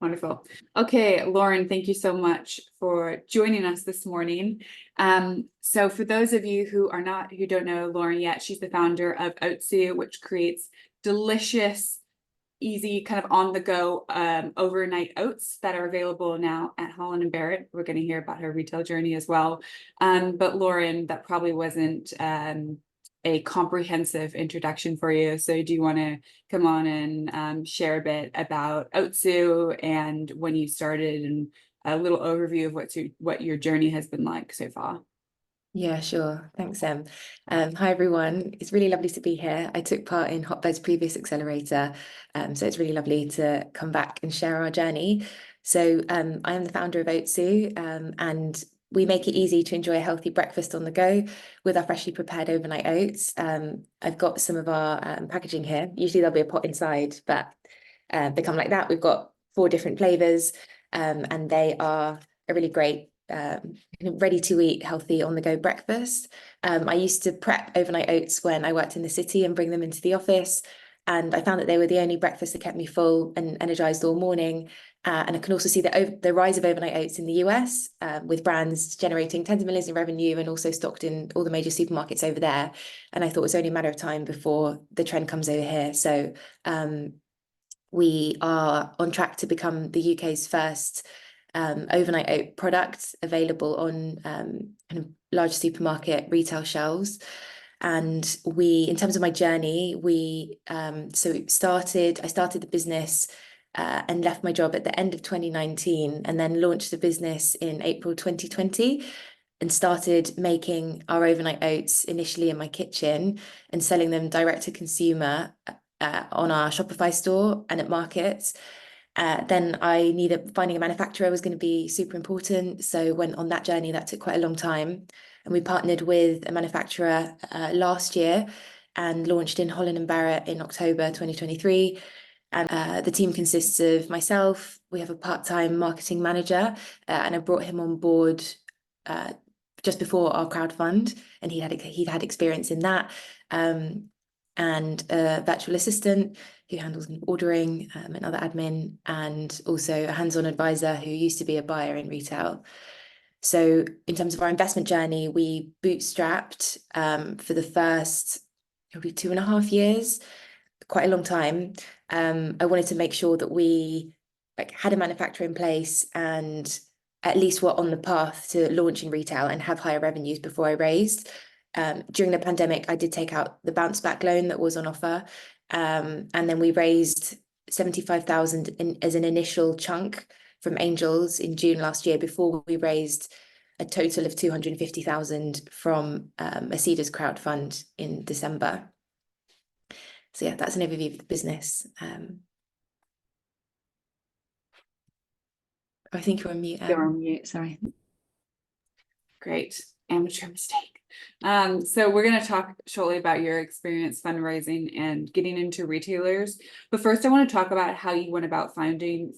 Wonderful. Okay, Lauren, thank you so much for joining us this morning. So for those of you who don't know Lauren yet, she's the founder of Oatsu, which creates delicious, easy, kind of on the go overnight oats that are available now at Holland and Barrett. We're going to hear about her retail journey as well. But Lauren, that probably wasn't a comprehensive introduction for you. So do you want to come on and share a bit about Oatsu and when you started and a little overview of what your journey has been like so far? Yeah, sure. Thanks, Em. Hi, everyone. It's really lovely to be here. I took part in Hotbird's previous accelerator, so it's really lovely to come back and share our journey. So I am the founder of Oatsu, and we make it easy to enjoy a healthy breakfast on the go with our freshly prepared overnight oats. I've got some of our packaging here. Usually there'll be a pot inside, but they come like that. We've got 4 different flavors, and they are a really great ready to eat healthy on the go breakfast. I used to prep overnight oats when I worked in the city and bring them into the office. And I found that they were the only breakfast that kept me full and energized all morning. And I can also see the rise of overnight oats in the US, with brands generating tens of millions in revenue and also stocked in all the major supermarkets over there. And I thought it was only a matter of time before the trend comes over here. So we are on track to become the UK's first overnight oat product available on kind of large supermarket retail shelves. And in terms of my journey, I started the business and left my job at the end of 2019 and then launched the business in April 2020 and started making our overnight oats initially in my kitchen and selling them direct to consumer on our Shopify store and at markets. Then I needed finding a manufacturer was going to be super important. So went on that journey. That took quite a long time. And we partnered with a manufacturer last year and launched in Holland and Barrett in October 2023. And the team consists of myself. We have a part-time marketing manager, and I brought him on board just before our crowdfund, and he'd had experience in that. And a virtual assistant who handles ordering and other admin, and also a hands-on advisor who used to be a buyer in retail. So in terms of our investment journey, we bootstrapped for the first probably 2.5 years, quite a long time. I wanted to make sure that we had a manufacturer in place and at least were on the path to launching retail and have higher revenues before I raised. During the pandemic, I did take out the bounce back loan that was on offer. And then we raised 75,000 as an initial chunk from angels in June last year before we raised a total of 250,000 from a Seeders crowdfund in December. So yeah, that's an overview of the business. I think you're on mute. You're on mute, sorry. Great, amateur mistake. So we're going to talk shortly about your experience fundraising and getting into retailers. But first, I want to talk about how you went about finding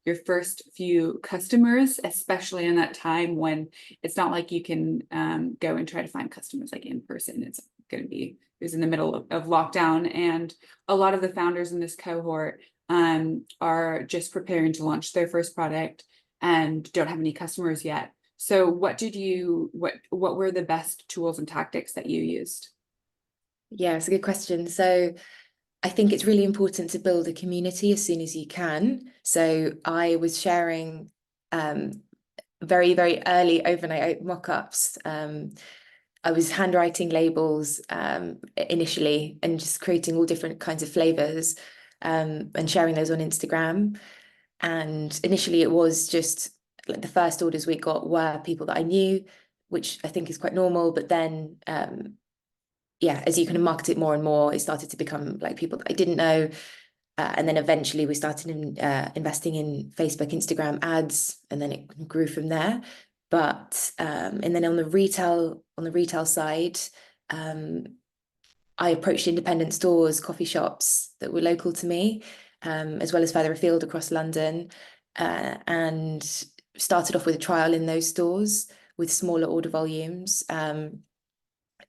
your first few customers, especially in that time when it's not like you can go and try to find customers like in person. It was in the middle of lockdown, and a lot of the founders in this cohort are just preparing to launch their first product and don't have any customers yet. So what were the best tools and tactics that you used? Yeah, it's a good question. So I think it's really important to build a community as soon as you can. So I was sharing very, very early overnight oat mock-ups. I was handwriting labels initially and just creating all different kinds of flavors and sharing those on Instagram. And initially it was just like the first orders we got were people that I knew, which I think is quite normal. But then, as you kind of market it more and more, it started to become like people that I didn't know. And then eventually we started investing in Facebook, Instagram ads, and then it grew from there. But and then on the retail side, I approached independent stores, coffee shops that were local to me, as well as further afield across London, and started off with a trial in those stores with smaller order volumes.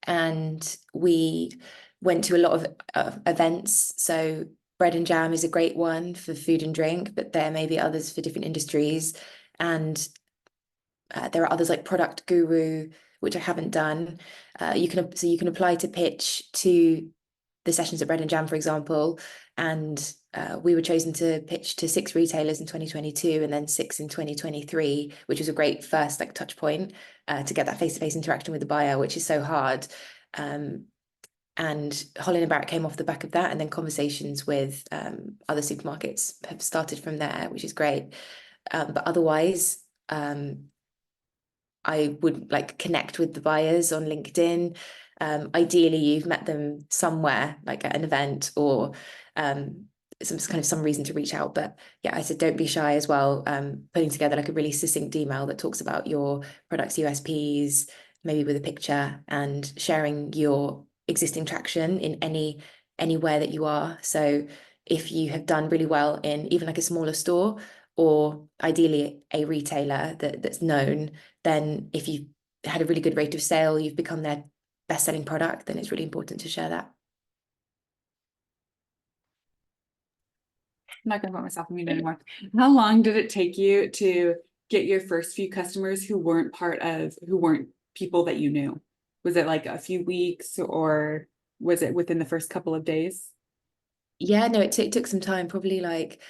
And we went to a lot of events. So bread and jam is a great one for food and drink, but there may be others for different industries. And there are others like Product Guru, which I haven't done. You can apply to pitch to the sessions at Bread and Jam, for example, and we were chosen to pitch to 6 retailers in 2022 and then 6 in 2023, which was a great first like touch point to get that face-to-face interaction with the buyer, which is so hard. And Holland & Barrett came off the back of that, and then conversations with other supermarkets have started from there, which is great. But otherwise, I would like connect with the buyers on LinkedIn. Ideally, you've met them somewhere, like at an event or some reason to reach out. But yeah, I said don't be shy as well. Putting together like a really succinct email that talks about your product's USPs, maybe with a picture, and sharing your existing traction in anywhere that you are. So if you have done really well in even like a smaller store, or ideally a retailer that's known, then if you've had a really good rate of sale, you've become their best-selling product, then it's really important to share that. I'm not going to put myself on mute anymore. How long did it take you to get your first few customers who weren't people that you knew? Was it like a few weeks, or was it within the first couple of days? Yeah, no, it took some time, probably like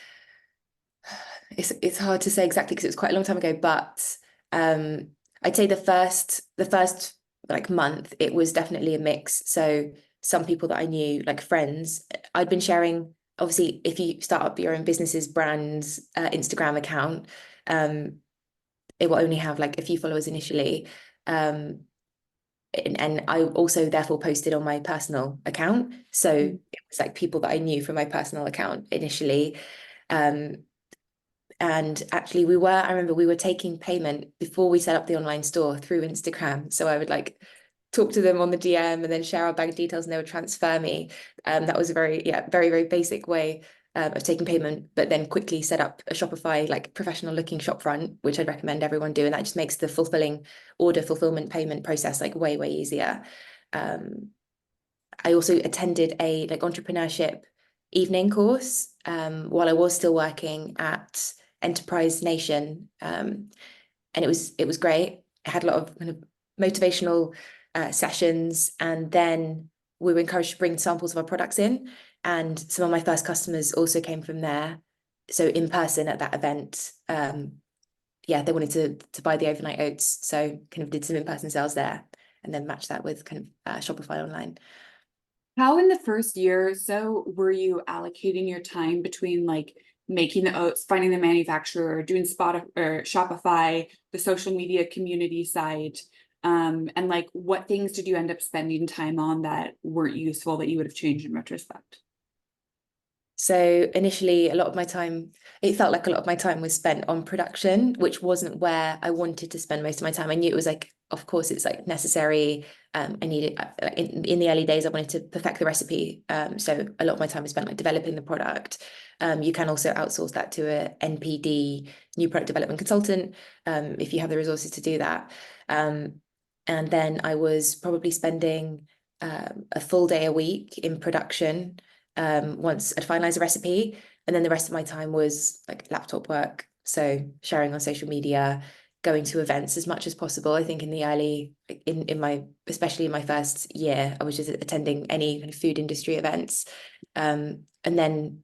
it's hard to say exactly because it was quite a long time ago, but I'd say the first like month it was definitely a mix. So some people that I knew, like friends, I'd been sharing. Obviously, if you start up your own business's brand's Instagram account, it will only have like a few followers initially. And I also therefore posted on my personal account. So it was like people that I knew from my personal account initially. Um, and actually I remember we were taking payment before we set up the online store through Instagram. So I would like talk to them on the DM and then share our bank details and they would transfer me. That was a very, very, very basic way of taking payment, but then quickly set up a Shopify, like professional looking shopfront, which I'd recommend everyone do. And that just makes the order fulfillment payment process like way, way easier. I also attended a like entrepreneurship evening course while I was still working at Enterprise Nation, and it was great. I had a lot of kind of motivational sessions, and then we were encouraged to bring samples of our products in, and some of my first customers also came from there. So in person at that event, yeah, they wanted to buy the overnight oats, so kind of did some in-person sales there, and then matched that with kind of Shopify online. How in the first year or so were you allocating your time between like making the oats, finding the manufacturer, doing Shopify, the social media community side, and like what things did you end up spending time on that weren't useful that you would have changed in retrospect? So initially, it felt like a lot of my time was spent on production, which wasn't where I wanted to spend most of my time. I knew it was like, of course, it's like necessary. I needed in the early days, I wanted to perfect the recipe. So a lot of my time was spent like developing the product. You can also outsource that to a NPD, new product development consultant, if you have the resources to do that. And then I was probably spending a full day a week in production once I'd finalized a recipe. And then the rest of my time was like laptop work. So sharing on social media, going to events as much as possible. I think especially in my first year, I was just attending any kind of food industry events. And then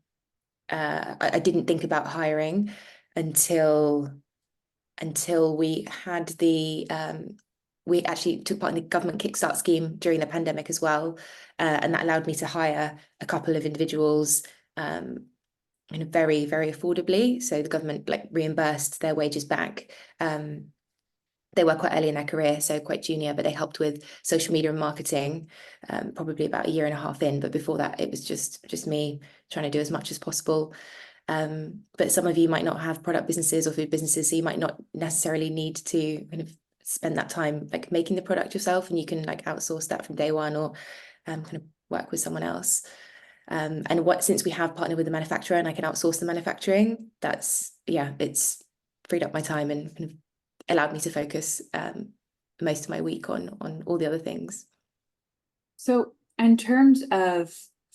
I didn't think about hiring until we actually took part in the government Kickstart scheme during the pandemic as well. And that allowed me to hire a couple of individuals very, very affordably. So the government like reimbursed their wages back. They were quite early in their career, so quite junior, but they helped with social media and marketing, probably about a year and a half in. But before that, it was just me trying to do as much as possible. But some of you might not have product businesses or food businesses, so you might not necessarily need to kind of spend that time like making the product yourself, and you can like outsource that from day one or kind of work with someone else. And since we have partnered with the manufacturer and I can outsource the manufacturing, it's freed up my time and kind of allowed me to focus most of my week on all the other things. So in terms of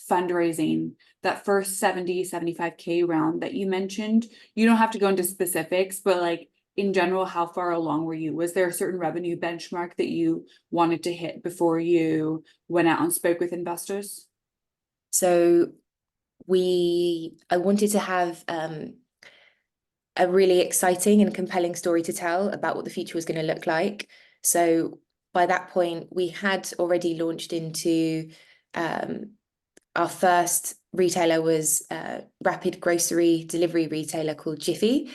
fundraising, that first 75K round that you mentioned, you don't have to go into specifics, but like in general, how far along were you? Was there a certain revenue benchmark that you wanted to hit before you went out and spoke with investors? So I wanted to have a really exciting and compelling story to tell about what the future was going to look like. So by that point, we had already launched into our first retailer was a rapid grocery delivery retailer called Jiffy,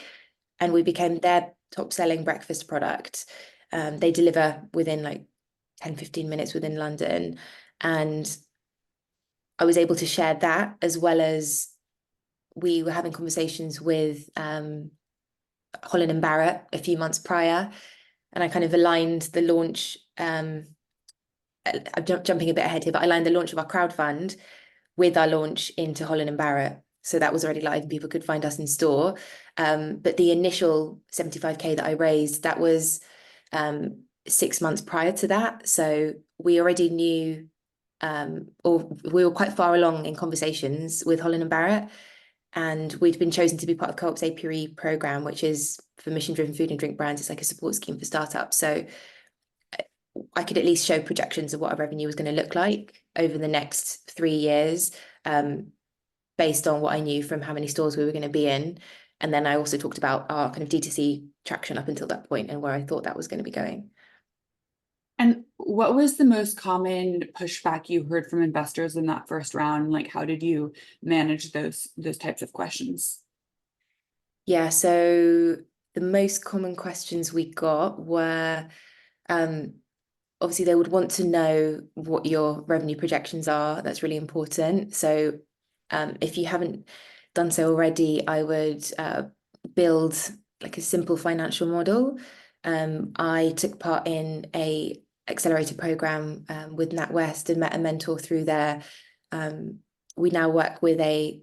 and we became their top selling breakfast product. They deliver within like 10, 15 minutes within London. And I was able to share that, as well as we were having conversations with Holland and Barrett a few months prior, and I kind of aligned the launch. I'm jumping a bit ahead here, but I aligned the launch of our crowdfund with our launch into Holland and Barrett. So that was already live and people could find us in store. But the initial 75K that I raised, that was 6 months prior to that. So we already knew, or we were quite far along in conversations with Holland and Barrett. And we'd been chosen to be part of Co-op's APRE program, which is for mission-driven food and drink brands. It's like a support scheme for startups. So I could at least show projections of what our revenue was going to look like over the next 3 years, based on what I knew from how many stores we were going to be in. And then I also talked about our kind of D2C traction up until that point and where I thought that was going to be going. And what was the most common pushback you heard from investors in that first round? Like, how did you manage those types of questions? Yeah, so the most common questions we got were, obviously they would want to know what your revenue projections are. That's really important. So if you haven't done so already, I would build like a simple financial model. I took part in a accelerator program with NatWest and met a mentor through there. We now work with a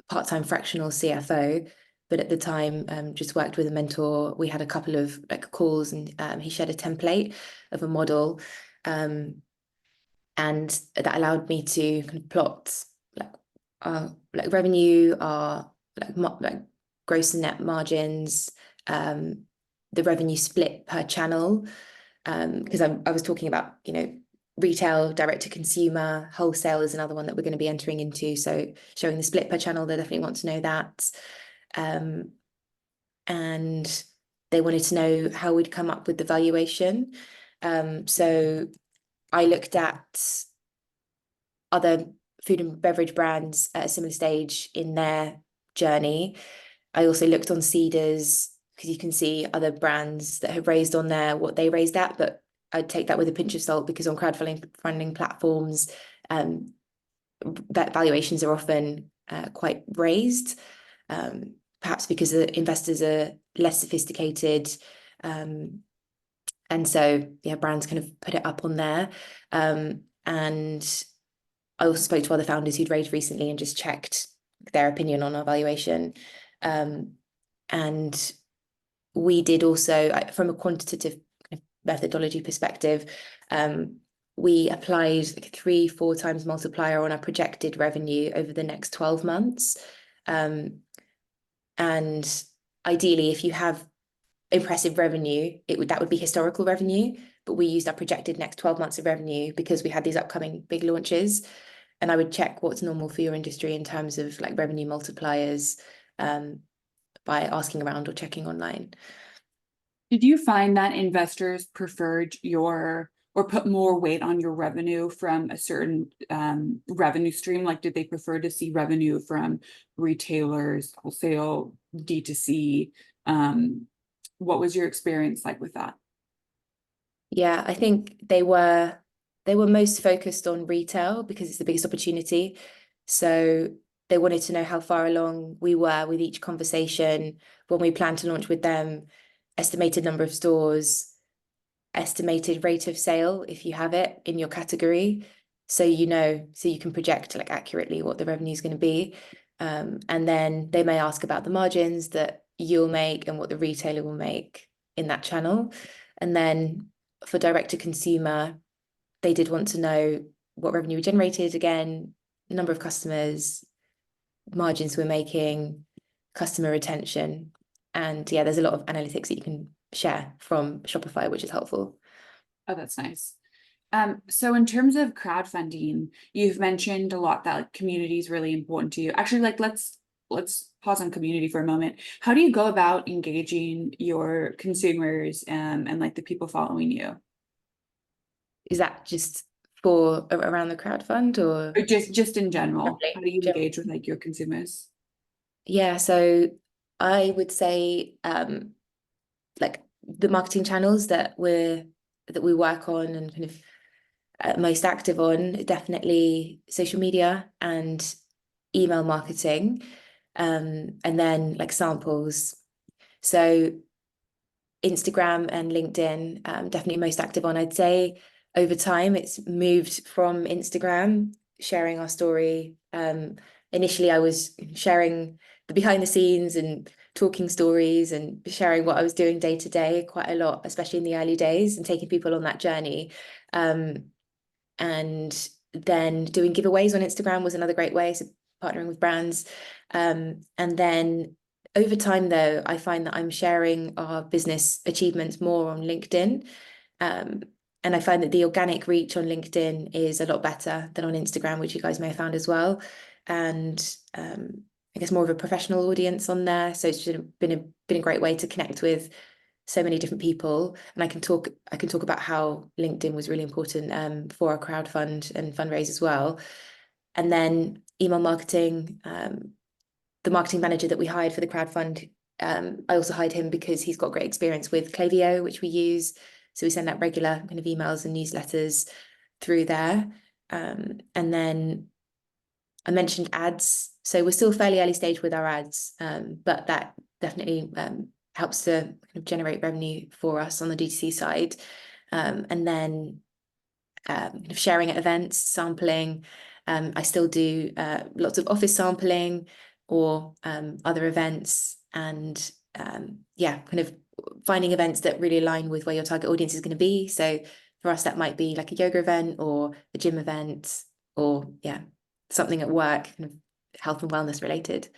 part-time fractional CFO, but at the time just worked with a mentor. We had a couple of like calls, and he shared a template of a model, and that allowed me to kind of plot like revenue, our like gross and net margins, the revenue split per channel, because I was talking about, you know, retail, direct to consumer, wholesale is another one that we're going to be entering into. So showing the split per channel, they definitely want to know that. And they wanted to know how we'd come up with the valuation. So I looked at other food and beverage brands at a similar stage in their journey. I also looked on Seedrs, because you can see other brands that have raised on there what they raised at, but I'd take that with a pinch of salt, because on crowdfunding platforms, that valuations are often quite raised, perhaps because the investors are less sophisticated. And so, yeah, brands kind of put it up on there. And I also spoke to other founders who'd raised recently and just checked their opinion on our valuation. And we did also, from a quantitative methodology perspective, we applied like a 3-4 times multiplier on our projected revenue over the next 12 months. And ideally, if you have impressive revenue, that would be historical revenue, but we used our projected next 12 months of revenue because we had these upcoming big launches. And I would check what's normal for your industry in terms of like revenue multipliers, by asking around or checking online. Did you find that investors preferred or put more weight on your revenue from a certain revenue stream? Like, did they prefer to see revenue from retailers, wholesale, D2C? What was your experience like with that? Yeah, I think they were most focused on retail because it's the biggest opportunity. So they wanted to know how far along we were with each conversation, when we planned to launch with them, estimated number of stores, estimated rate of sale if you have it in your category. So you can project like accurately what the revenue is going to be. And then they may ask about the margins that you'll make and what the retailer will make in that channel. And then for direct to consumer, they did want to know what revenue we generated again, number of customers, margins we're making, customer retention. And yeah, there's a lot of analytics that you can share from Shopify, which is helpful. Oh, that's nice. So in terms of crowdfunding, you've mentioned a lot that like, community is really important to you. Actually, like let's pause on community for a moment. How do you go about engaging your consumers and like the people following you? Is that just for around the crowdfund or Or just in general? How do you generally? engage with like your consumers? Yeah, so I would say like the marketing channels that we work on and kind of most active on, definitely social media and email marketing, and then like samples. So Instagram and LinkedIn, definitely most active on. I'd say over time it's moved from Instagram, sharing our story. Initially, I was sharing the behind the scenes and talking stories and sharing what I was doing day to day quite a lot, especially in the early days, and taking people on that journey. And then doing giveaways on Instagram was another great way, so partnering with brands. And then over time, though, I find that I'm sharing our business achievements more on LinkedIn. Um, and I find that the organic reach on LinkedIn is a lot better than on Instagram, which you guys may have found as well. And I guess more of a professional audience on there. So it's been a great way to connect with so many different people. And I can talk about how LinkedIn was really important for our crowdfund and fundraise as well. And then email marketing, the marketing manager that we hired for the crowdfund, I also hired him because he's got great experience with Klaviyo, which we use. So we send out regular kind of emails and newsletters through there. And then I mentioned ads. So we're still fairly early stage with our ads, but that definitely helps to kind of generate revenue for us on the D2C side. And then kind of sharing at events, sampling. I still do lots of office sampling or other events, and yeah, kind of finding events that really align with where your target audience is going to be. So for us, that might be like a yoga event or a gym event, or yeah, something at work, kind of health and wellness related.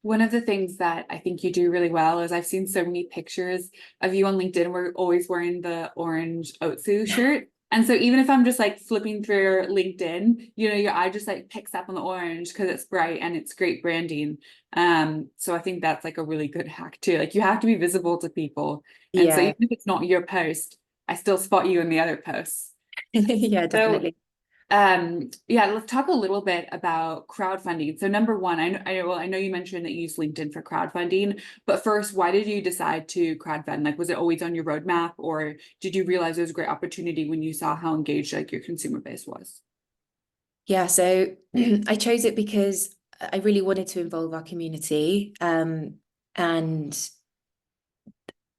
One of the things that I think you do really well is I've seen so many pictures of you on LinkedIn. We're always wearing the orange Oatsu shirt. And so even if I'm just like flipping through your LinkedIn, you know, your eye just like picks up on the orange because it's bright and it's great branding. So I think that's like a really good hack too. Like you have to be visible to people. And so Yeah, even if it's not your post, I still spot you in the other posts. yeah, So definitely. yeah, let's talk a little bit about crowdfunding. So number one, I know you mentioned that you use LinkedIn for crowdfunding, but first, why did you decide to crowdfund? Like, was it always on your roadmap, or did you realize it was a great opportunity when you saw how engaged like your consumer base was? Yeah, so I chose it because I really wanted to involve our community. And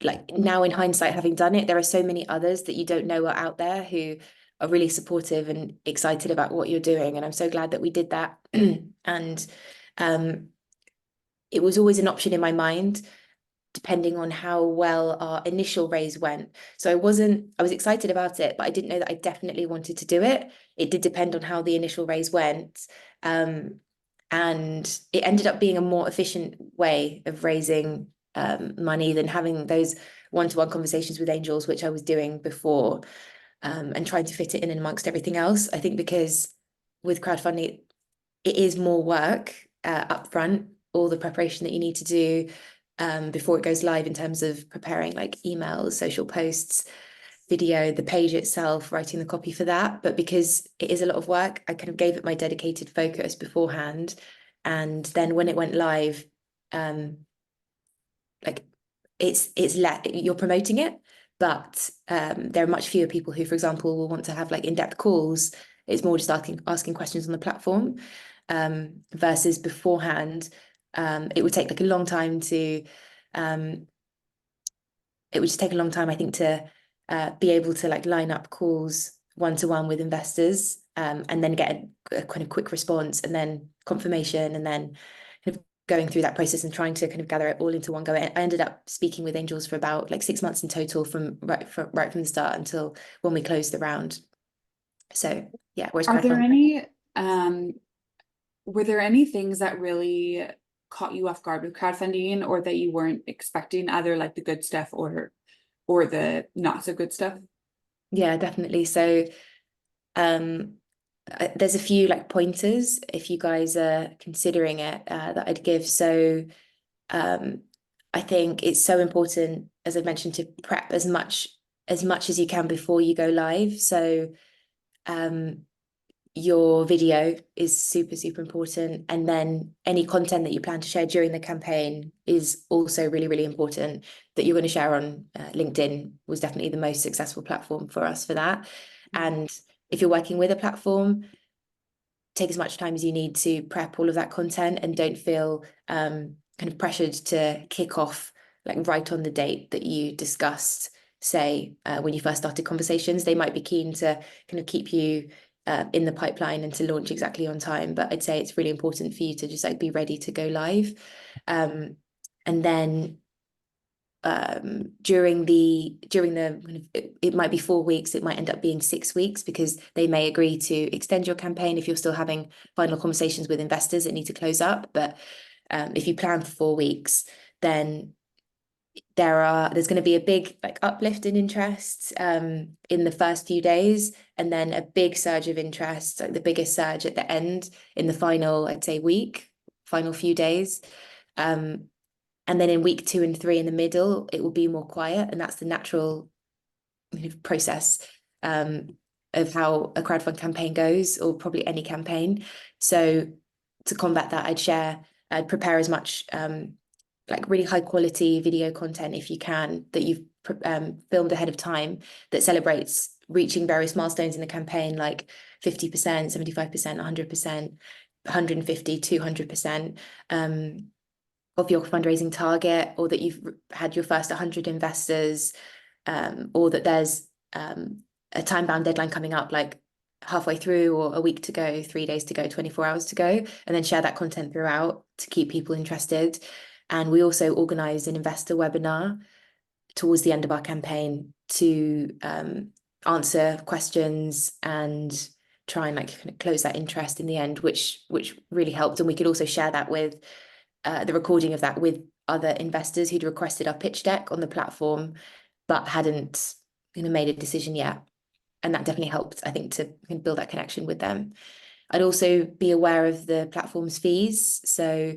like now in hindsight, having done it, there are so many others that you don't know are out there who are really supportive and excited about what you're doing. And I'm so glad that we did that. And um, it was always an option in my mind, depending on how well our initial raise went. So I was excited about it, but I didn't know that I definitely wanted to do it. It did depend on how the initial raise went. And it ended up being a more efficient way of raising money than having those one-to-one conversations with angels, which I was doing before, and trying to fit it in amongst everything else. I think because with crowdfunding, it is more work upfront, all the preparation that you need to do before it goes live in terms of preparing like emails, social posts, video, the page itself, writing the copy for that. But because it is a lot of work, I kind of gave it my dedicated focus beforehand. And then when it went live, like you're promoting it, but there are much fewer people who, for example, will want to have like in-depth calls. It's more just asking questions on the platform, versus beforehand. It would take like a long time to it would just take a long time, I think, to be able to like line up calls one-to-one with investors, and then get a kind of quick response and then confirmation and then kind of going through that process and trying to kind of gather it all into one go. I ended up speaking with angels for about like 6 months in total from right from the start until when we closed the round. So yeah, whereas Are there crowdfunding. any were there any things that really caught you off guard with crowdfunding, or that you weren't expecting, either like the good stuff or the not so good stuff? Yeah, definitely. So there's a few like pointers if you guys are considering it that I'd give. So um, I think it's so important, as I mentioned, to prep as much as you can before you go live. So um, your video is super, super important. And then any content that you plan to share during the campaign is also really, really important that you're going to share on LinkedIn was definitely the most successful platform for us for that. And if you're working with a platform, take as much time as you need to prep all of that content and don't feel kind of pressured to kick off like right on the date that you discussed, say, when you first started conversations. They might be keen to kind of keep you in the pipeline and to launch exactly on time. But I'd say it's really important for you to just like be ready to go live. And then during the kind of it might be 4 weeks, it might end up being 6 weeks, because they may agree to extend your campaign if you're still having final conversations with investors that need to close up. But if you plan for 4 weeks, then there's going to be a big like uplift in interest in the first few days, and then a big surge of interest, like the biggest surge at the end in the final, I'd say, final few days. And then in week 2 and 3 in the middle, it will be more quiet. And that's the natural process of how a crowdfund campaign goes, or probably any campaign. So to combat that, I'd prepare as much like really high quality video content, if you can, that you've filmed ahead of time, that celebrates reaching various milestones in the campaign, like 50%, 75%, 100%, 150, 200%. Of your fundraising target, or that you've had your first 100 investors, or that there's a time-bound deadline coming up, like halfway through, or a week to go, 3 days to go, 24 hours to go, and then share that content throughout to keep people interested. And we also organise an investor webinar towards the end of our campaign to answer questions and try and like kind of close that interest in the end, which really helped. And we could also share that with the recording of that with other investors who'd requested our pitch deck on the platform but hadn't made a decision yet. And that definitely helped, I think, to build that connection with them. I'd also be aware of the platform's fees. So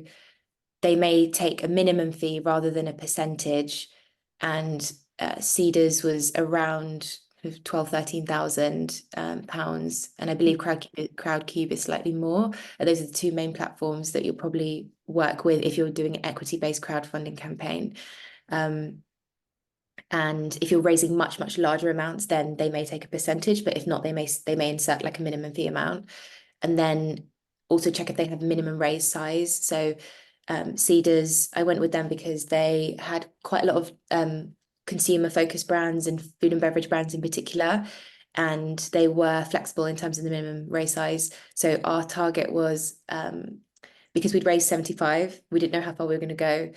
they may take a minimum fee rather than a percentage. And Cedars was around 12, 13,000 pounds. And I believe Crowdcube is slightly more. And those are the two main platforms that you'll probably work with if you're doing an equity-based crowdfunding campaign. And if you're raising much, much larger amounts, then they may take a percentage, but if not, they may insert like a minimum fee amount. And then also check if they have minimum raise size. So Cedars, I went with them because they had quite a lot of consumer focused brands and food and beverage brands in particular, and they were flexible in terms of the minimum raise size. So our target was, because we'd raised 75, we didn't know how far we were going to go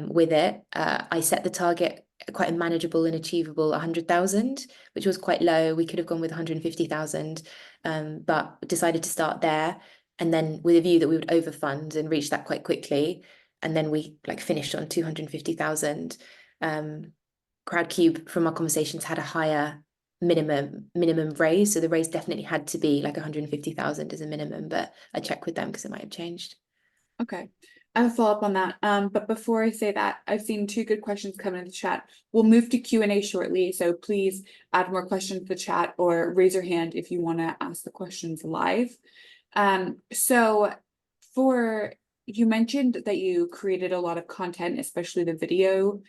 with it. I set the target quite a manageable and achievable 100,000, which was quite low. We could have gone with 150,000, but decided to start there. And then with a view that we would overfund and reach that quite quickly. And then we like finished on 250,000. Crowdcube, from our conversations, had a higher minimum raise. So the raise definitely had to be like 150,000 as a minimum, but I checked with them because it might have changed. Okay. I have a follow-up on that. But before I say that, I've seen two good questions come in the chat. We'll move to Q&A shortly, so please add more questions to the chat or raise your hand if you want to ask the questions live. So you mentioned that you created a lot of content, especially the video,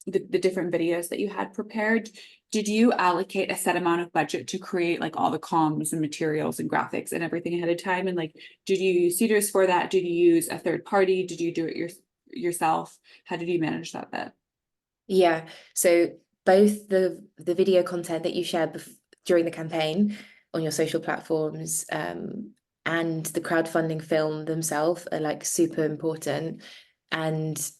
the different videos that you had prepared. Did you allocate a set amount of budget to create like all the comms and materials and graphics and everything ahead of time? And like, did you use Cedars for that? Did you use a third party? Did you do it yourself? How did you manage that bit? Yeah, so both the video content that you shared during the campaign on your social platforms and the crowdfunding film themselves are like super important. And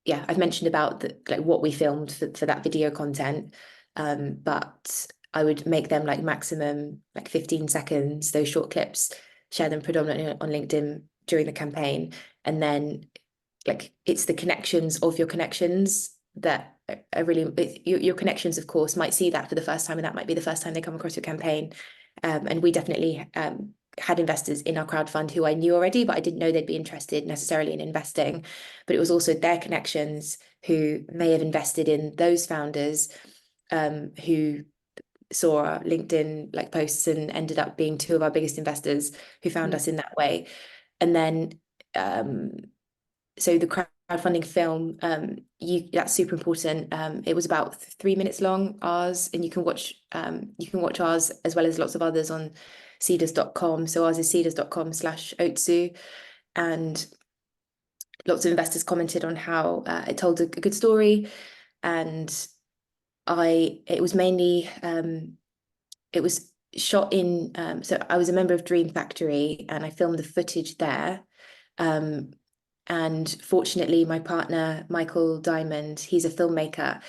yeah, I've mentioned about like what we filmed for that video content, but I would make them like maximum like 15 seconds, those short clips, share them predominantly on LinkedIn during the campaign. And then like it's the connections of your connections that are really, your connections, of course, might see that for the first time, and that might be the first time they come across your campaign. And we definitely had investors in our crowdfund who I knew already, but I didn't know they'd be interested necessarily in investing. But it was also their connections who may have invested in those founders who saw our LinkedIn like posts and ended up being two of our biggest investors who found us in that way. And then so the crowdfunding film, that's super important. It was about 3 minutes long, ours, and you can watch ours as well as lots of others on seeders.com. So ours is seeders.com/Oatsu, and lots of investors commented on how it told a good story. And it was mainly it was shot in so I was a member of Dream Factory and I filmed the footage there. And fortunately, my partner, Michael Diamond, he's a filmmaker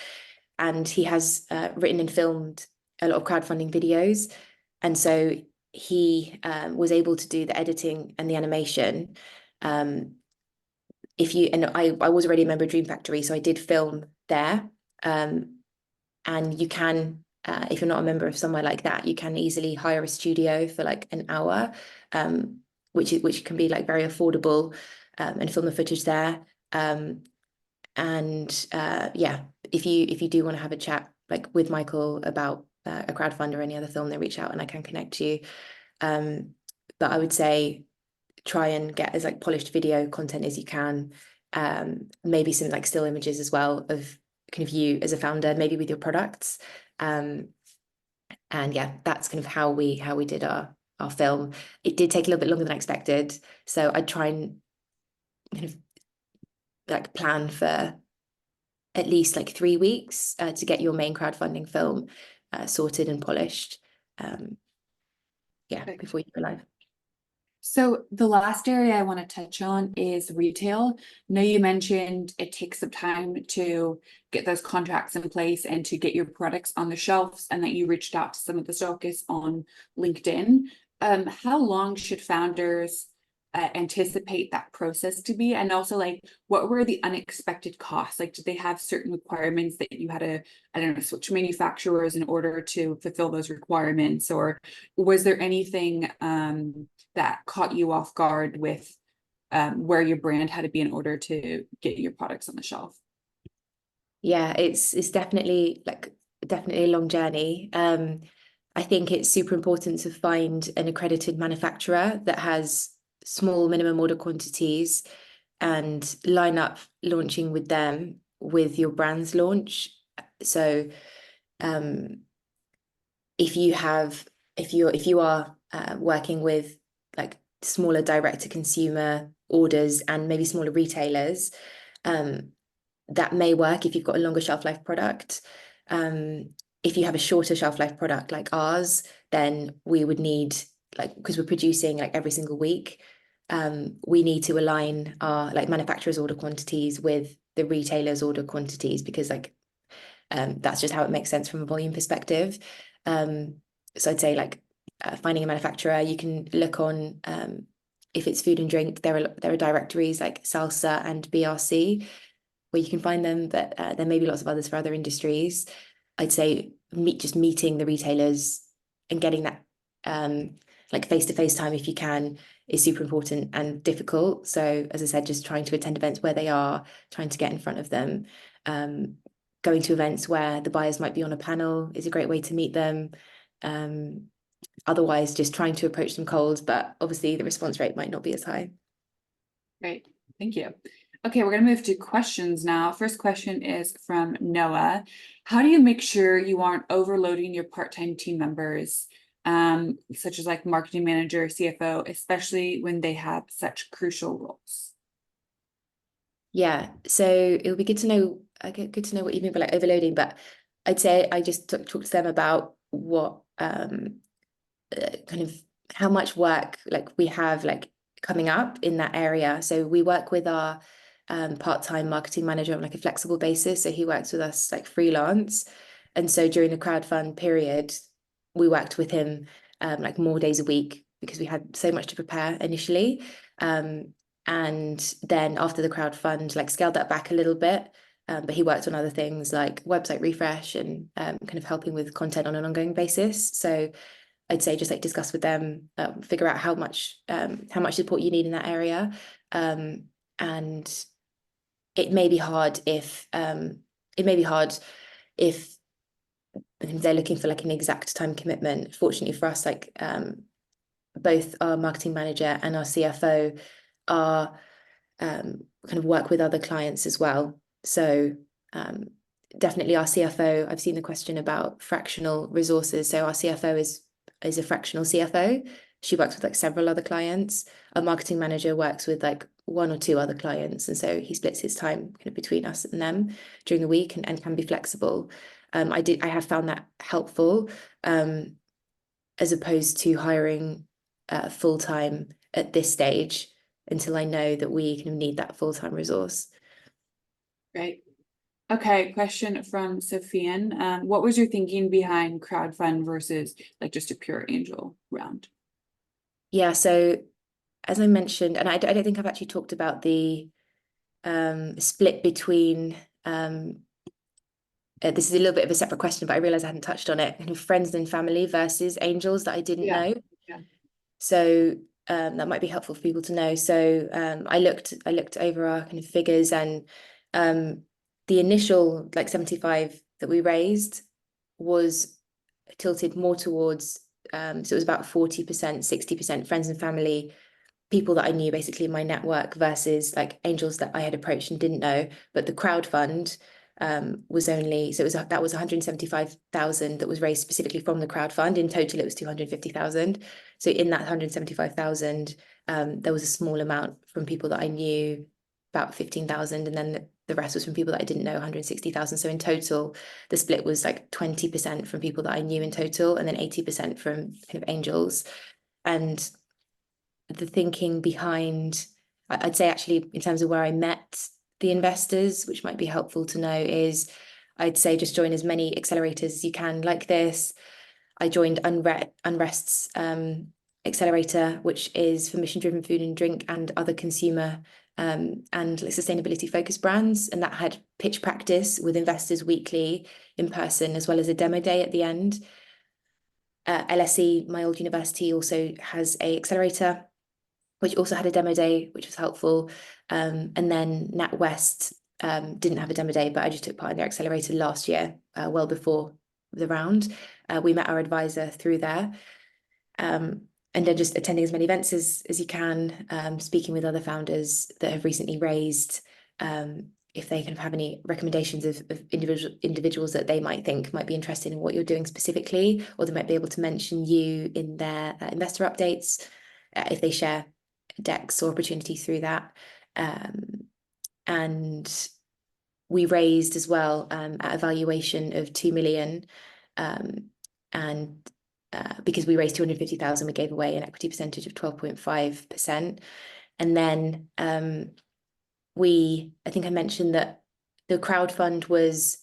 and he has written and filmed a lot of crowdfunding videos. And so he was able to do the editing and the animation. I was already a member of Dream Factory, so I did film there. And you can, if you're not a member of somewhere like that, you can easily hire a studio for like an hour, which can be like very affordable, and film the footage there. Yeah, if you do want to have a chat like with Michael about a crowdfund or any other film, then reach out and I can connect you. But I would say try and get as like polished video content as you can. Maybe some like still images as well of kind of you as a founder, maybe with your products. And yeah, that's kind of how we did our film. It did take a little bit longer than I expected, so I'd try and kind of like plan for at least like 3 weeks to get your main crowdfunding film sorted and polished. Yeah, before you go live. So the last area I want to touch on is retail. I know you mentioned it takes some time to get those contracts in place and to get your products on the shelves, and that you reached out to some of the stockists on LinkedIn. How long should founders anticipate that process to be? And also, like, what were the unexpected costs? Like, did they have certain requirements that you had to, I don't know, switch manufacturers in order to fulfill those requirements? Or was there anything that caught you off guard with where your brand had to be in order to get your products on the shelf? Yeah, it's definitely a long journey. I think it's super important to find an accredited manufacturer that has small minimum order quantities and line up launching with them with your brand's launch. So if you are working with like smaller direct to consumer orders and maybe smaller retailers, that may work if you've got a longer shelf life product. If you have a shorter shelf life product like ours, then we would need, like, because we're producing like every single week, we need to align our like manufacturers' order quantities with the retailers' order quantities, because like that's just how it makes sense from a volume perspective. So I'd say like finding a manufacturer, you can look on if it's food and drink, there are directories like Salsa and BRC where you can find them, but there may be lots of others for other industries. I'd say meeting the retailers and getting that like face-to-face time if you can is super important and difficult. So as I said, just trying to attend events where they are, trying to get in front of them. Going to events where the buyers might be on a panel is a great way to meet them. Otherwise, just trying to approach them cold, but obviously the response rate might not be as high. Great, thank you. Okay, we're going to move to questions now. First question is from Noah. How do you make sure you aren't overloading your part-time team members, such as like marketing manager, CFO, especially when they have such crucial roles? Yeah, so it would be good to know what you mean by like overloading, but I'd say I just talk to them about what kind of how much work like we have like coming up in that area. So we work with our part-time marketing manager on like a flexible basis. So he works with us like freelance. And so during the crowdfund period, we worked with him like more days a week because we had so much to prepare initially. And then after the crowdfund, like scaled that back a little bit. But he worked on other things like website refresh and kind of helping with content on an ongoing basis. So I'd say just like discuss with them, figure out how much support you need in that area. And it may be hard if they're looking for like an exact time commitment. Fortunately for us, like both our marketing manager and our CFO are kind of work with other clients as well. So definitely our CFO, I've seen the question about fractional resources. So our CFO is a fractional CFO. She works with like several other clients. Our marketing manager works with like one or two other clients. And so he splits his time kind of between us and them during the week and can be flexible. I have found that helpful, as opposed to hiring full-time at this stage until I know that we kind of need that full-time resource. Great. Okay, question from Sophian. What was your thinking behind crowdfund versus like just a pure angel round? Yeah, so as I mentioned, and I don't think I've actually talked about the split between this is a little bit of a separate question, but I realized I hadn't touched on it, kind of friends and family versus angels that I didn't know. Yeah. So that might be helpful for people to know. So I looked over our kind of figures, and the initial like 75 that we raised was tilted more towards so it was about 40%, 60% friends and family, people that I knew basically in my network, versus like angels that I had approached and didn't know. But the crowdfund was only, so that was 175,000 that was raised specifically from the crowdfund. In total it was 250,000. So in that 175,000 there was a small amount from people that I knew, about 15,000, and then the rest was from people that I didn't know, 160,000. So in total the split was like 20% from people that I knew in total, and then 80% from kind of angels. And the thinking behind, I'd say actually in terms of where I met the investors, which might be helpful to know, is I'd say just join as many accelerators as you can like this. I joined Unrest's accelerator, which is for mission-driven food and drink and other consumer and like sustainability focused brands, and that had pitch practice with investors weekly in person, as well as a demo day at the end. LSE, my old university, also has a accelerator which also had a demo day, which was helpful. And then NatWest didn't have a demo day, but I just took part in their accelerator last year, well before the round. We met our advisor through there. And then just attending as many events as you can, speaking with other founders that have recently raised, if they kind of have any recommendations of individuals that they might think might be interested in what you're doing specifically, or they might be able to mention you in their investor updates if they share decks or opportunities through that. And we raised as well at a valuation of 2 million, and because we raised 250,000, we gave away an equity percentage of 12.5%. And then I think I mentioned that the crowdfund was,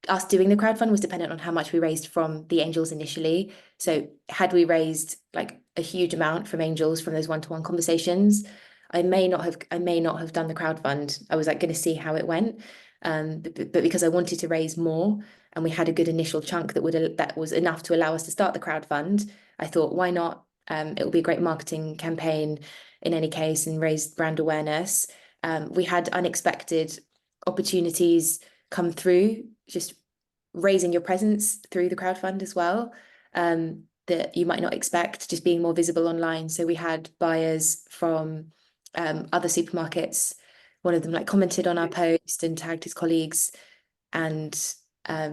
us doing the crowdfund was dependent on how much we raised from the angels initially. So had we raised like a huge amount from angels from those one-to-one conversations, I may not have done the crowdfund. I was like going to see how it went. But because I wanted to raise more and we had a good initial chunk that was enough to allow us to start the crowdfund, I thought, why not? It will be a great marketing campaign in any case and raise brand awareness. We had unexpected opportunities come through, just raising your presence through the crowdfund as well, that you might not expect, just being more visible online. So we had buyers from other supermarkets. One of them like commented on our post and tagged his colleagues, and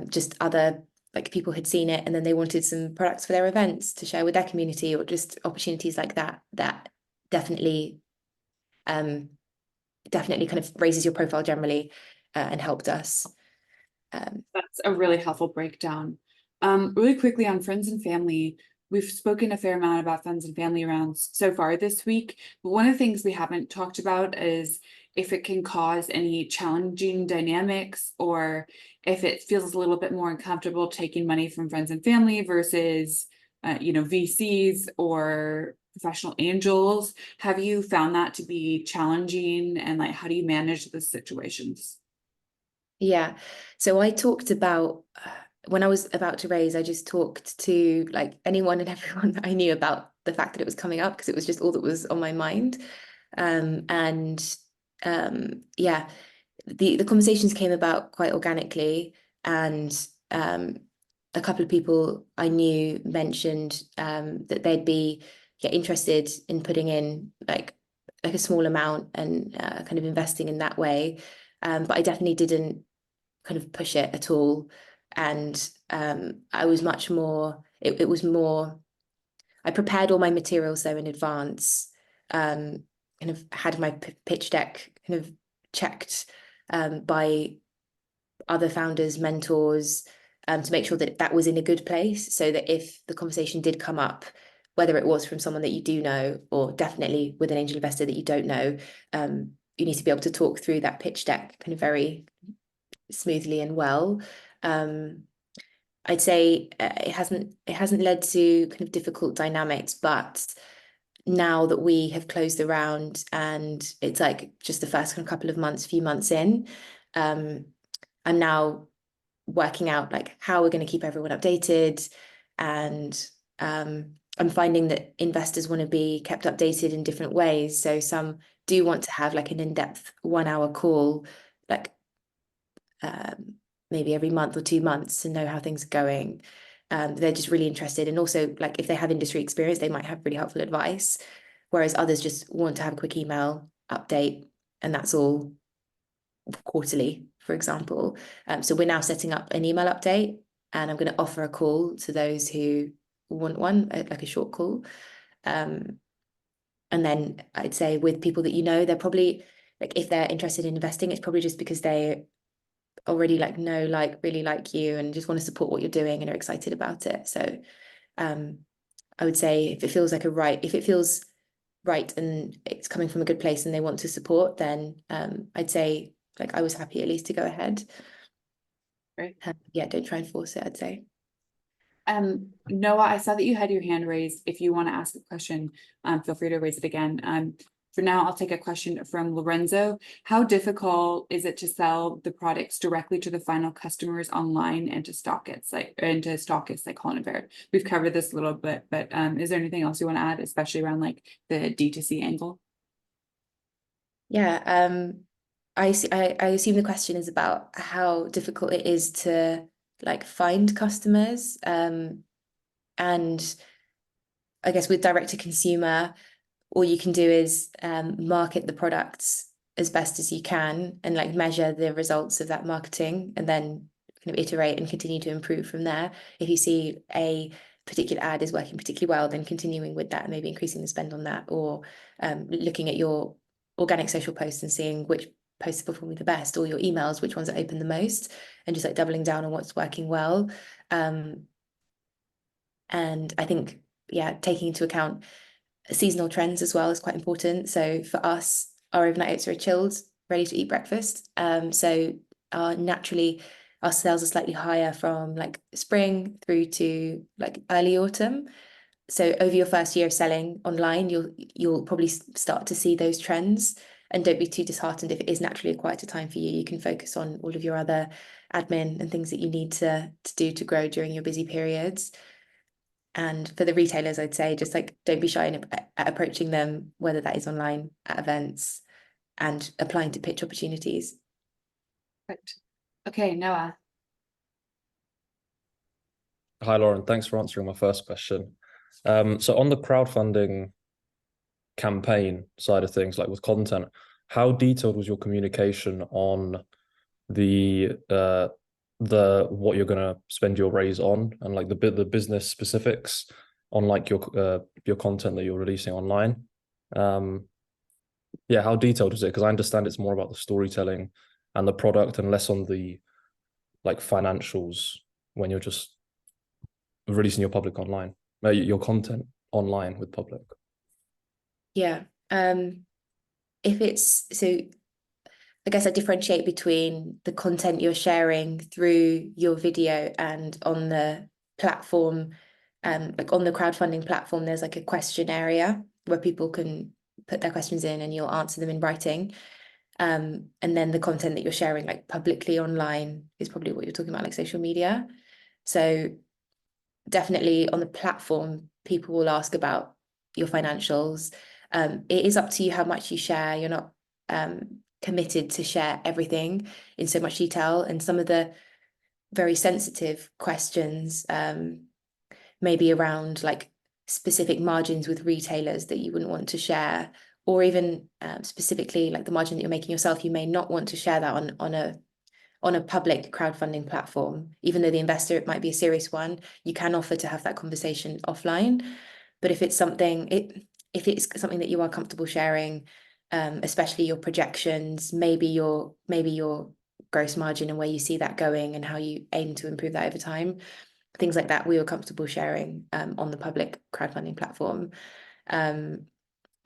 just other like people had seen it and then they wanted some products for their events to share with their community, or just opportunities like that definitely kind of raises your profile generally, and helped us. That's a really helpful breakdown. Really quickly on friends and family, we've spoken a fair amount about friends and family rounds so far this week, but one of the things we haven't talked about is if it can cause any challenging dynamics, or if it feels a little bit more uncomfortable taking money from friends and family versus VCs or professional angels. Have you found that to be challenging, and like how do you manage the situations? Yeah. So I talked about when I was about to raise, I just talked to like anyone and everyone that I knew about the fact that it was coming up because it was just all that was on my mind. And yeah, the conversations came about quite organically, and a couple of people I knew mentioned that they'd be interested in putting in like a small amount and kind of investing in that way. But I definitely didn't kind of push it at all. And I was much more, it was more, I prepared all my materials though in advance, kind of had my pitch deck kind of checked by other founders, mentors, to make sure that that was in a good place so that if the conversation did come up, whether it was from someone that you do know or definitely with an angel investor that you don't know, you need to be able to talk through that pitch deck kind of very smoothly and well. I'd say it hasn't led to kind of difficult dynamics, but now that we have closed the round and it's like just the first kind of couple of months, few months in, I'm now working out like how we're going to keep everyone updated, and I'm finding that investors want to be kept updated in different ways. So some do want to have like an in-depth 1 hour call, like maybe every month or 2 months to know how things are going. They're just really interested. And also, like, if they have industry experience, they might have really helpful advice. Whereas others just want to have a quick email update, and that's all quarterly, for example. So we're now setting up an email update, and I'm going to offer a call to those who want one, like a short call. And then I'd say with people that they're probably like, if they're interested in investing, it's probably just because they already really like you and just want to support what you're doing and are excited about it. So I would say if it feels right and it's coming from a good place and they want to support, then I'd say like I was happy at least to go ahead. Right. Yeah, don't try and force it, I'd say. Noah, I saw that you had your hand raised. If you want to ask a question, feel free to raise it again. For now, I'll take a question from Lorenzo. How difficult is it to sell the products directly to the final customers online and to stockists like Holland & Barrett? We've covered this a little bit, but is there anything else you want to add, especially around like the D2C angle? Yeah, I assume the question is about how difficult it is to like find customers. And I guess with direct to consumer, all you can do is market the products as best as you can and like measure the results of that marketing and then kind of iterate and continue to improve from there. If you see a particular ad is working particularly well, then continuing with that and maybe increasing the spend on that, or looking at your organic social posts and seeing which posts are performing the best, or your emails, which ones are open the most, and just like doubling down on what's working well. And I think, yeah, taking into account seasonal trends as well is quite important. So for us, our overnight oats are chilled, ready to eat breakfast. So naturally, our sales are slightly higher from like spring through to like early autumn. So over your first year of selling online, you'll probably start to see those trends. And don't be too disheartened if it is naturally a quieter time for you. You can focus on all of your other admin and things that you need to do to grow during your busy periods. And for the retailers, I'd say just like don't be shy at approaching them, whether that is online, at events, and applying to pitch opportunities. Right. Okay, Noah. Hi, Lauren. Thanks for answering my first question. So on the crowdfunding campaign side of things, like with content, how detailed was your communication on the what you're gonna spend your raise on and like the business specifics on like your content that you're releasing online? Yeah, how detailed is it? Because I understand it's more about the storytelling and the product and less on the like financials when you're just releasing your public online, your content online with public. Yeah. If it's so, I guess I differentiate between the content you're sharing through your video and on the platform like on the crowdfunding platform, there's like a question area where people can put their questions in and you'll answer them in writing. And then the content that you're sharing like publicly online is probably what you're talking about, like social media. So definitely on the platform, people will ask about your financials. It is up to you how much you share. You're not committed to share everything in so much detail. And some of the very sensitive questions maybe around like specific margins with retailers that you wouldn't want to share, or even specifically like the margin that you're making yourself, you may not want to share that on a public crowdfunding platform. Even though the investor, it might be a serious one, you can offer to have that conversation offline. But if it's something that you are comfortable sharing, especially your projections, maybe your gross margin and where you see that going and how you aim to improve that over time, things like that, we were comfortable sharing on the public crowdfunding platform.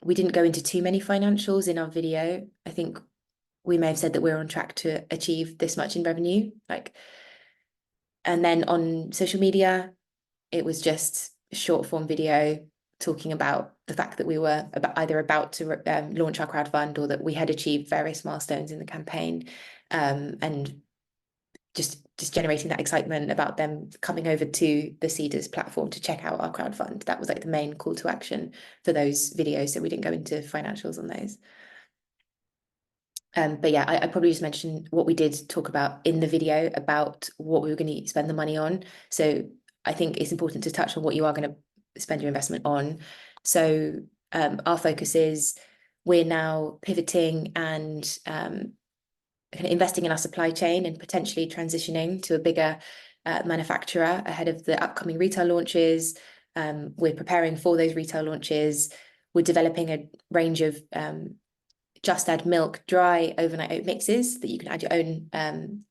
We didn't go into too many financials in our video. I think we may have said that we're on track to achieve this much in revenue, and then on social media, it was just a short form video talking about the fact that we were either about to launch our crowdfund or that we had achieved various milestones in the campaign, and just generating that excitement about them coming over to the Seedrs platform to check out our crowdfund. That was like the main call to action for those videos. So we didn't go into financials on those. But yeah, I probably just mentioned what we did talk about in the video about what we were going to spend the money on. So I think it's important to touch on what you are going to spend your investment on. So our focus is we're now pivoting and kind of investing in our supply chain and potentially transitioning to a bigger manufacturer ahead of the upcoming retail launches. We're preparing for those retail launches. We're developing a range of just add milk dry overnight oat mixes that you can add your own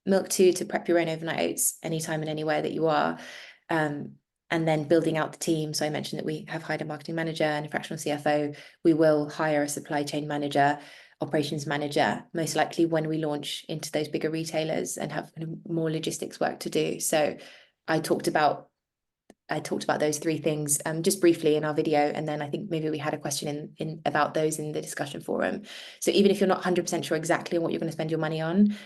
milk to prep your own overnight oats anytime and anywhere that you are. And then building out the team. So I mentioned that we have hired a marketing manager and a fractional CFO. We will hire a supply chain manager, operations manager, most likely when we launch into those bigger retailers and have kind of more logistics work to do. So I talked about those three things just briefly in our video, and then I think maybe we had a question in about those in the discussion forum. So even if you're not 100% sure exactly on what you're going to spend your money on,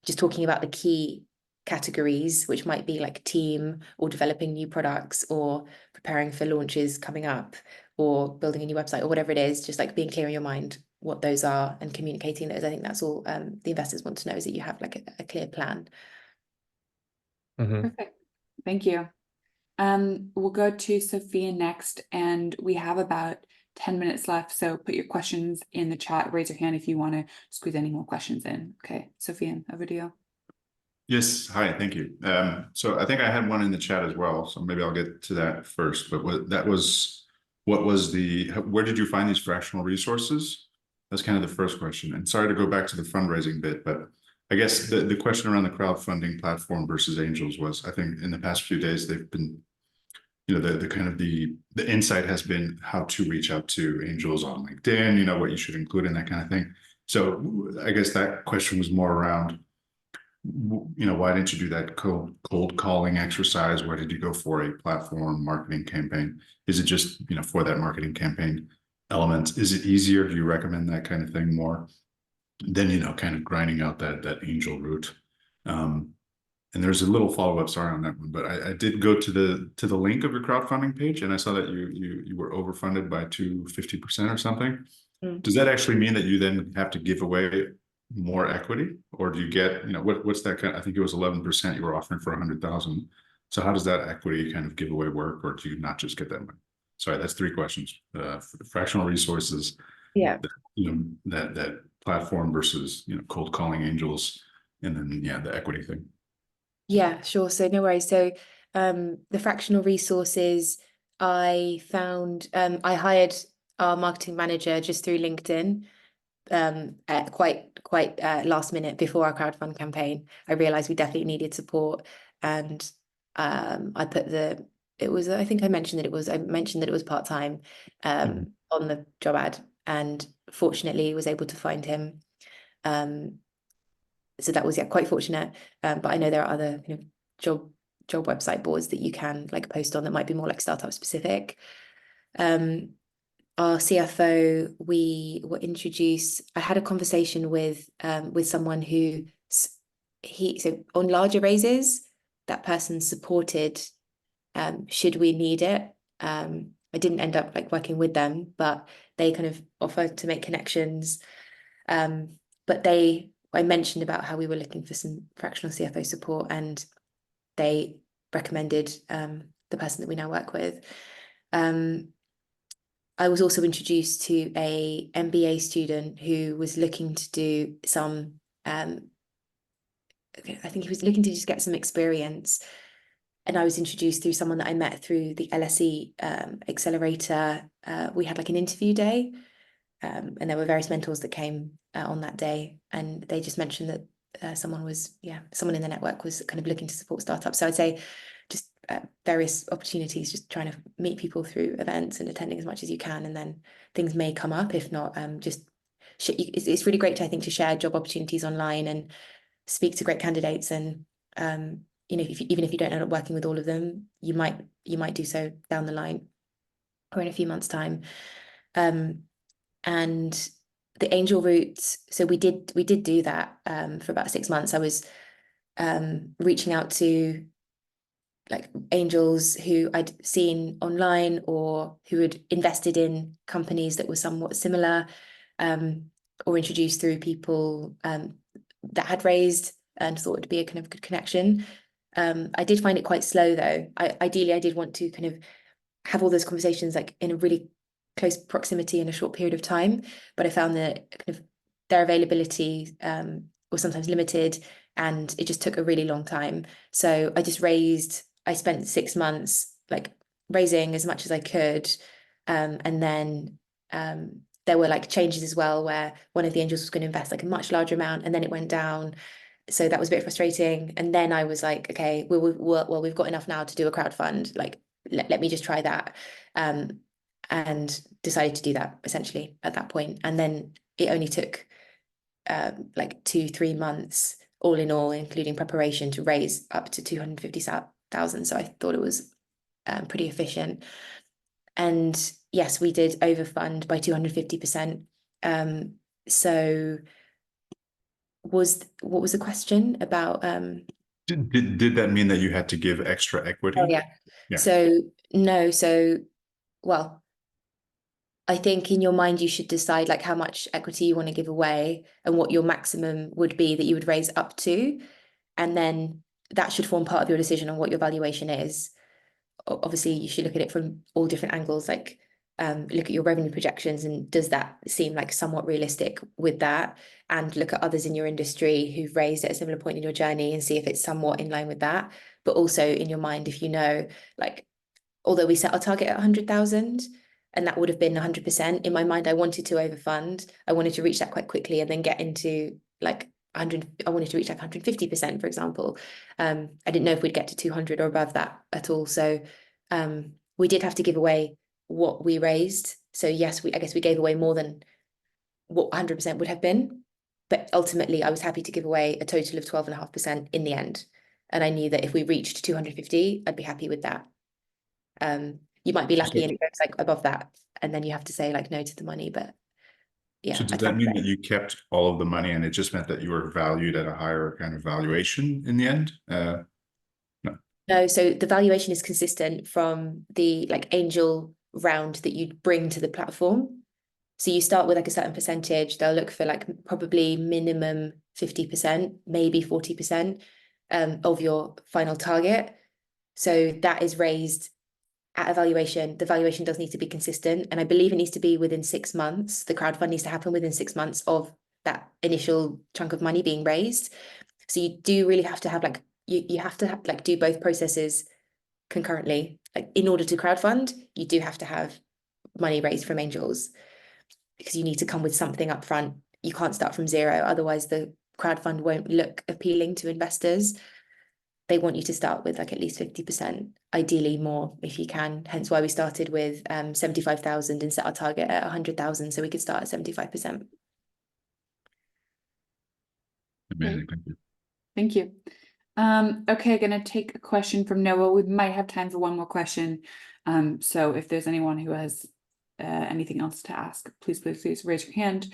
just talking about the key categories, which might be like team or developing new products or preparing for launches coming up or building a new website or whatever it is, just like being clear in your mind what those are and communicating those. I think that's all the investors want to know, is that you have like a clear plan. Perfect. Thank you. We'll go to Sophia next, and we have about 10 minutes left. So put your questions in the chat, raise your hand if you want to squeeze any more questions in. Okay, Sophia, over to you. Yes, hi, thank you. So I think I had one in the chat as well, so maybe I'll get to that first. But where did you find these fractional resources? That's kind of the first question. And sorry to go back to the fundraising bit, but I guess the question around the crowdfunding platform versus angels was, I think in the past few days, they've been, the insight has been how to reach out to angels on LinkedIn, what you should include in that kind of thing. So I guess that question was more around, why didn't you do that cold calling exercise? Why did you go for a platform marketing campaign? Is it just, for that marketing campaign element? Is it easier? Do you recommend that kind of thing more than, kind of grinding out that angel route? And there's a little follow-up, sorry on that one, but I did go to the link of your crowdfunding page, and I saw that you were overfunded by 250% or something. Does that actually mean that you then have to give away more equity, or do you get, what's that kind of, I think it was 11% you were offering for 100,000. So how does that equity kind of giveaway work, or do you not just get that money? Sorry, that's three questions. Fractional resources, Yeah, that platform versus, cold calling angels, and then the equity thing. Yeah, sure. So no worries. So the fractional resources, I found, I hired our marketing manager just through LinkedIn. At quite last minute before our crowdfund campaign. I realized we definitely needed support, and I put I think I mentioned that it was part-time on the job ad, and fortunately was able to find him. So that was quite fortunate, but I know there are other job website boards that you can like post on that might be more like startup specific. Our CFO, we were introduced. I had a conversation with someone who so on larger raises, that person supported should we need it. I didn't end up like working with them, but they kind of offered to make connections. But I mentioned about how we were looking for some fractional CFO support, and they recommended the person that we now work with. I was also introduced to a MBA student who was looking to do some, I think he was looking to just get some experience. And I was introduced through someone that I met through the LSE accelerator. We had like an interview day, and there were various mentors that came on that day, and they just mentioned that someone in the network was kind of looking to support startups. So I'd say just various opportunities, just trying to meet people through events and attending as much as you can, and then things may come up. If not, it's really great to, I think, to share job opportunities online and speak to great candidates. And even if you don't end up working with all of them, you might do so down the line or in a few months' time. And the angel route, so we did do that for about 6 months. I was reaching out to like angels who I'd seen online or who had invested in companies that were somewhat similar, or introduced through people that had raised and thought it'd be a kind of good connection. I did find it quite slow though. Ideally, I did want to kind of have all those conversations like in a really close proximity in a short period of time, but I found that kind of their availability was sometimes limited, and it just took a really long time. So I spent 6 months like raising as much as I could, and then there were like changes as well, where one of the angels was going to invest like a much larger amount, and then it went down. So that was a bit frustrating. And then I was like, okay, well, we've got enough now to do a crowdfund. Like, let me just try that. And decided to do that essentially at that point. And then it only took like 2-3 months all in all, including preparation, to raise up to 250,000. So I thought it was pretty efficient. And yes, we did overfund by 250%. So what was the question about? Did that mean that you had to give extra equity? Oh yeah. Yeah. So no, well, I think in your mind you should decide like how much equity you want to give away and what your maximum would be that you would raise up to, and then that should form part of your decision on what your valuation is. Obviously, you should look at it from all different angles, like look at your revenue projections and does that seem like somewhat realistic with that, and look at others in your industry who've raised at a similar point in your journey and see if it's somewhat in line with that. But also in your mind, if you know, like, although we set our target at 100,000 and that would have been 100%, in my mind, I wanted to overfund. I wanted to reach that quite quickly and then get into like 100. I wanted to reach like 150%, for example. I didn't know if we'd get to 200 or above that at all. So we did have to give away what we raised. So yes, I guess we gave away more than what 100% would have been. But ultimately, I was happy to give away a total of 12.5% in the end. And I knew that if we reached 250, I'd be happy with that. You might be lucky and it goes like above that, and then you have to say like no to the money. But yeah. So does that mean that you kept all of the money and it just meant that you were valued at a higher kind of valuation in the end? No, so the valuation is consistent from the like angel round that you bring to the platform. So you start with like a certain percentage. They'll look for like probably minimum 50%, maybe 40% of your final target. So that is raised at a valuation. The valuation does need to be consistent, and I believe it needs to be within 6 months. The crowdfund needs to happen within 6 months of that initial chunk of money being raised. So you do really have to have like you have to have, like do both processes concurrently. Like in order to crowdfund, you do have to have money raised from angels, because you need to come with something up front. You can't start from zero, otherwise the crowdfund won't look appealing to investors. They want you to start with like at least 50%, ideally more if you can. Hence why we started with 75,000 and set our target at 100,000, so we could start at 75%. Amazing, thank you. Thank you. Okay, gonna take a question from Noah. We might have time for one more question. So if there's anyone who has anything else to ask, please raise your hand.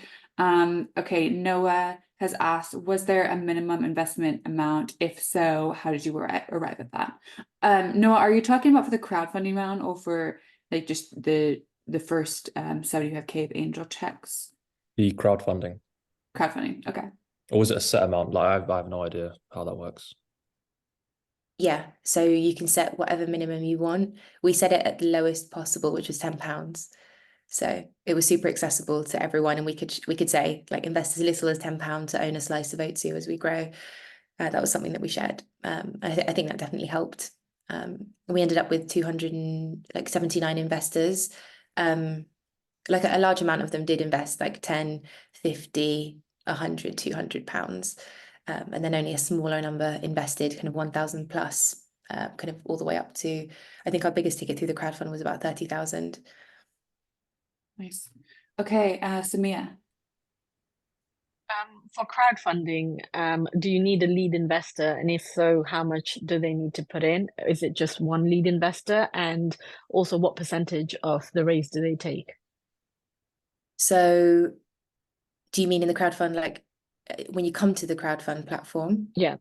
Okay, Noah has asked, was there a minimum investment amount? If so, how did you arrive at that? Noah, are you talking about for the crowdfunding round or for like just the first 75K of angel checks? The crowdfunding. Crowdfunding, okay. Or was it a set amount? Like I have no idea how that works. Yeah, so you can set whatever minimum you want. We set it at the lowest possible, which was £10. So it was super accessible to everyone, and we could say like invest as little as £10 to own a slice of Oatsu as we grow. That was something that we shared. I think that definitely helped. We ended up with 279 investors. Like a large amount of them did invest like 10, 50, 100, £200. And then only a smaller number invested kind of 1,000 plus, kind of all the way up to, I think our biggest ticket through the crowdfund was about 30,000. Nice. Okay, Samia. For crowdfunding, do you need a lead investor? And if so, how much do they need to put in? Is it just one lead investor? And also, what percentage of the raise do they take? So do you mean in the crowdfund, like when you come to the crowdfund platform? Yeah.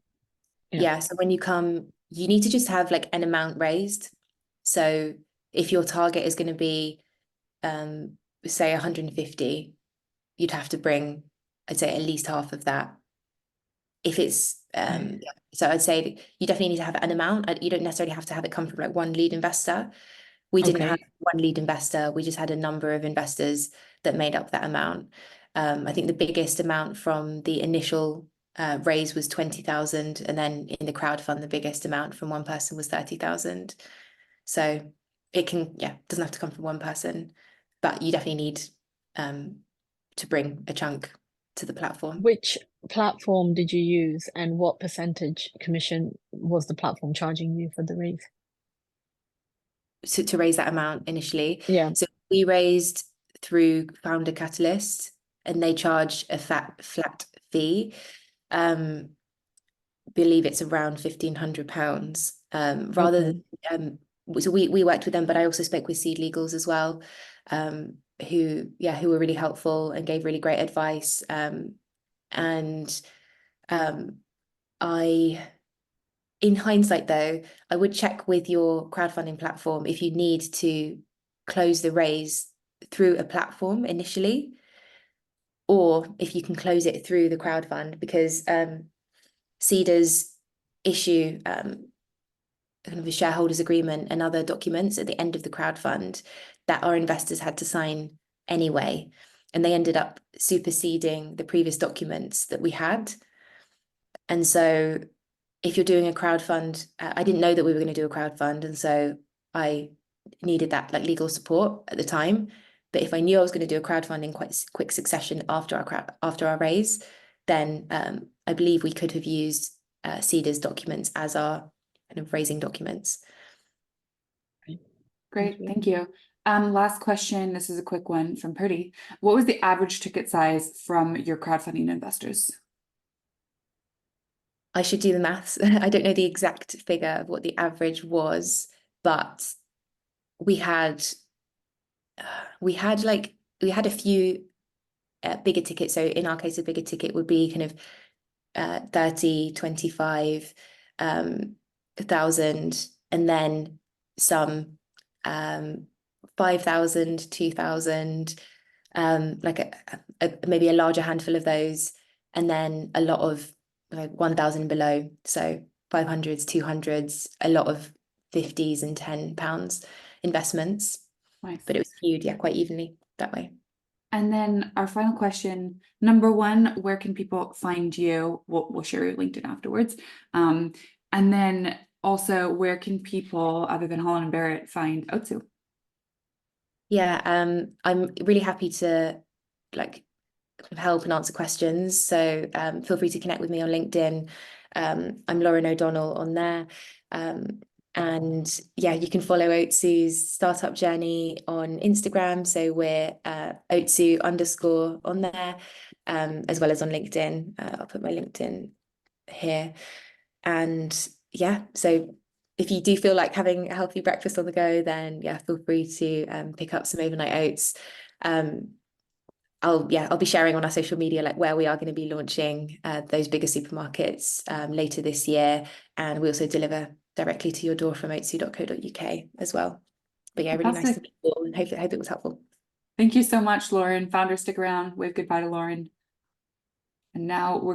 Yeah, so when you come, you need to just have like an amount raised. So if your target is going to be, say 150, you'd have to bring, I'd say at least half of that. If it's, so I'd say you definitely need to have an amount. You don't necessarily have to have it come from like one lead investor. We didn't Okay. have one lead investor. We just had a number of investors that made up that amount. I think the biggest amount from the initial raise was 20,000, and then in the crowdfund, the biggest amount from one person was 30,000. So it can, doesn't have to come from one person, but you definitely need to bring a chunk to the platform. Which platform did you use, and what percentage commission was the platform charging you for the raise? To raise that amount initially. Yeah. So we raised through Founder Catalyst, and they charge a flat fee. Believe it's around £1,500. Rather than so we worked with them, but I also spoke with Seed Legals as well, who were really helpful and gave really great advice. In hindsight, though, I would check with your crowdfunding platform if you need to close the raise through a platform initially, or if you can close it through the crowdfund, because Seeders issue kind of a shareholders agreement and other documents at the end of the crowdfund that our investors had to sign anyway, and they ended up superseding the previous documents that we had. And so if you're doing a crowdfund, I didn't know that we were going to do a crowdfund, and so I needed that like legal support at the time. But if I knew I was going to do a crowdfund in quite quick succession after our raise, then I believe we could have used Seeders documents as our kind of raising documents. Great, thank you. Last question. This is a quick one from Purdy. What was the average ticket size from your crowdfunding investors? I should do the maths. I don't know the exact figure of what the average was, but we had a few bigger tickets. So in our case, a bigger ticket would be kind of 30, 25 thousand, and then some 5,000, 2,000, like maybe a larger handful of those, and then a lot of like 1,000 below, so 500s, 200s, a lot of 50s and £10 investments. Nice. But it was skewed, quite evenly that way. And then our final question, number one, where can people find you? We'll share your LinkedIn afterwards. And then also, where can people, other than Holland and Barrett, find Oatsu? Yeah, I'm really happy to like help and answer questions. So feel free to connect with me on LinkedIn. I'm Lauren O'Donnell on there. And you can follow Oatsu's startup journey on Instagram. So we're Oatsu_ on there, as well as on LinkedIn. I'll put my LinkedIn here. And yeah, so if you do feel like having a healthy breakfast on the go, then yeah, feel free to pick up some overnight oats. I'll be sharing on our social media like where we are going to be launching those bigger supermarkets later this year, and we also deliver directly to your door from oatsu.co.uk as well. But yeah, really nice to meet you all, and hope it was helpful. Thank you so much, Lauren. Founders, stick around. Wave goodbye to Lauren. And now we're going